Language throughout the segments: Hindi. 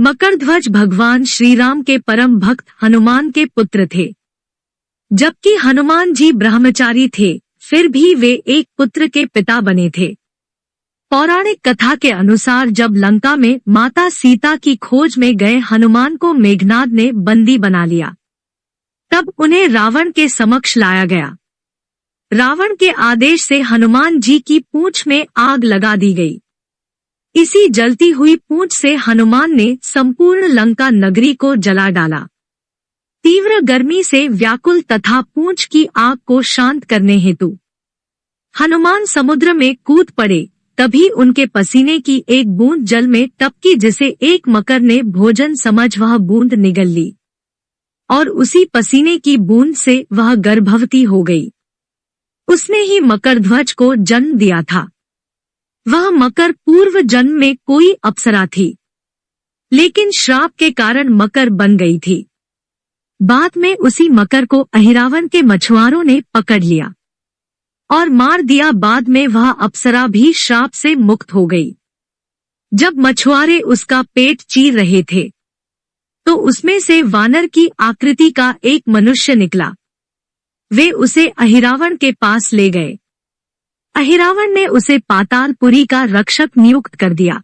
मकरध्वज भगवान श्री राम के परम भक्त हनुमान के पुत्र थे। जबकि हनुमान जी ब्रह्मचारी थे, फिर भी वे एक पुत्र के पिता बने थे। पौराणिक कथा के अनुसार जब लंका में माता सीता की खोज में गए हनुमान को मेघनाद ने बंदी बना लिया, तब उन्हें रावण के समक्ष लाया गया। रावण के आदेश से हनुमान जी की पूंछ में आग लगा दी गई। इसी जलती हुई पूंछ से हनुमान ने संपूर्ण लंका नगरी को जला डाला। तीव्र गर्मी से व्याकुल तथा पूंछ की आग को शांत करने हेतु हनुमान समुद्र में कूद पड़े। तभी उनके पसीने की एक बूंद जल में टपकी, जिसे एक मकर ने भोजन समझ वह बूंद निगल ली और उसी पसीने की बूंद से वह गर्भवती हो गई। उसने ही मकरध्वज को जन्म दिया था। वह मकर पूर्व जन्म में कोई अप्सरा थी, लेकिन श्राप के कारण मकर बन गई थी। बाद में उसी मकर को अहिरावण के मछुआरों ने पकड़ लिया और मार दिया। बाद में वह अप्सरा भी श्राप से मुक्त हो गई। जब मछुआरे उसका पेट चीर रहे थे, तो उसमें से वानर की आकृति का एक मनुष्य निकला। वे उसे अहिरावण के पास ले गए। अहिरावण ने उसे पातालपुरी का रक्षक नियुक्त कर दिया।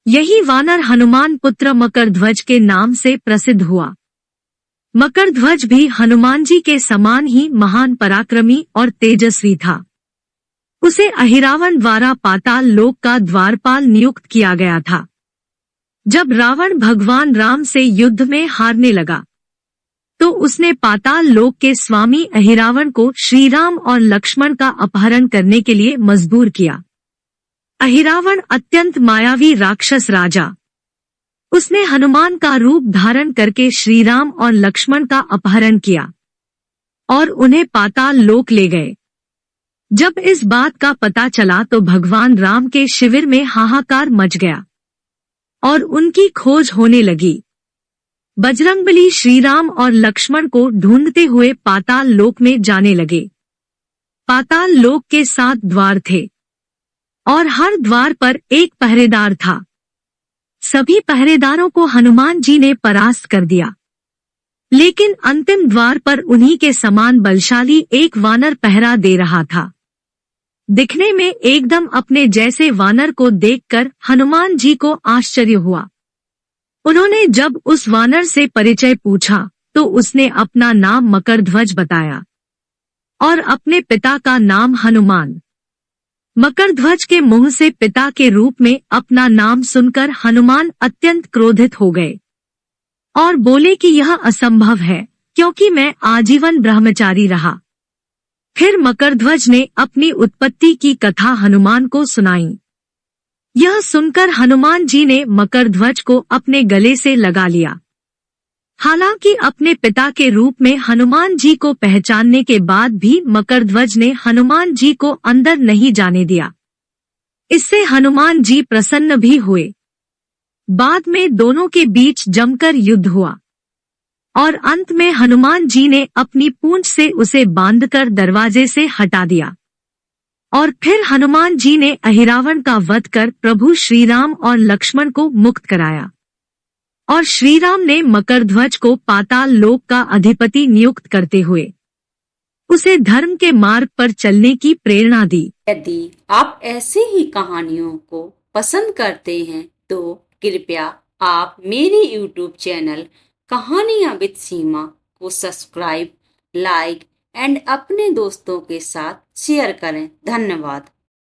यही वानर हनुमान पुत्र मकरध्वज के नाम से प्रसिद्ध हुआ। मकरध्वज भी हनुमान जी के समान ही महान पराक्रमी और तेजस्वी था। उसे अहिरावण द्वारा पाताल लोक का द्वारपाल नियुक्त किया गया था। जब रावण भगवान राम से युद्ध में हारने लगा, तो उसने पाताल लोक के स्वामी अहिरावण को श्री राम और लक्ष्मण का अपहरण करने के लिए मजबूर किया। अहिरावण अत्यंत मायावी राक्षस राजा। उसने हनुमान का रूप धारण करके श्री राम और लक्ष्मण का अपहरण किया और उन्हें पाताल लोक ले गए। जब इस बात का पता चला तो भगवान राम के शिविर में हाहाकार मच गया और उनकी खोज होने लगी। बजरंगबली श्री राम और लक्ष्मण को ढूंढते हुए पाताल लोक में जाने लगे। पाताल लोक के 7 द्वार थे और हर द्वार पर एक पहरेदार था। सभी पहरेदारों को हनुमान जी ने परास्त कर दिया, लेकिन अंतिम द्वार पर उन्हीं के समान बलशाली एक वानर पहरा दे रहा था। दिखने में एकदम अपने जैसे वानर को देखकर हनुमान जी को आश्चर्य हुआ। उन्होंने जब उस वानर से परिचय पूछा तो उसने अपना नाम मकरध्वज बताया और अपने पिता का नाम हनुमान। मकरध्वज के मुंह से पिता के रूप में अपना नाम सुनकर हनुमान अत्यंत क्रोधित हो गए और बोले कि यह असंभव है, क्योंकि मैं आजीवन ब्रह्मचारी रहा। फिर मकरध्वज ने अपनी उत्पत्ति की कथा हनुमान को सुनाई। यह सुनकर हनुमान जी ने मकरध्वज को अपने गले से लगा लिया। हालांकि अपने पिता के रूप में हनुमान जी को पहचानने के बाद भी मकरध्वज ने हनुमान जी को अंदर नहीं जाने दिया। इससे हनुमान जी प्रसन्न भी हुए। बाद में दोनों के बीच जमकर युद्ध हुआ और अंत में हनुमान जी ने अपनी पूंछ से उसे बांधकर दरवाजे से हटा दिया और फिर हनुमान जी ने अहिरावण का वध कर प्रभु श्री राम और लक्ष्मण को मुक्त कराया और श्री राम ने मकरध्वज को पाताल लोक का अधिपति नियुक्त करते हुए उसे धर्म के मार्ग पर चलने की प्रेरणा दी। यदि आप ऐसे ही कहानियों को पसंद करते हैं तो कृपया आप मेरे YouTube चैनल कहानियां विद सीमा को सब्सक्राइब, लाइक एंड अपने दोस्तों के साथ शेयर करें। धन्यवाद।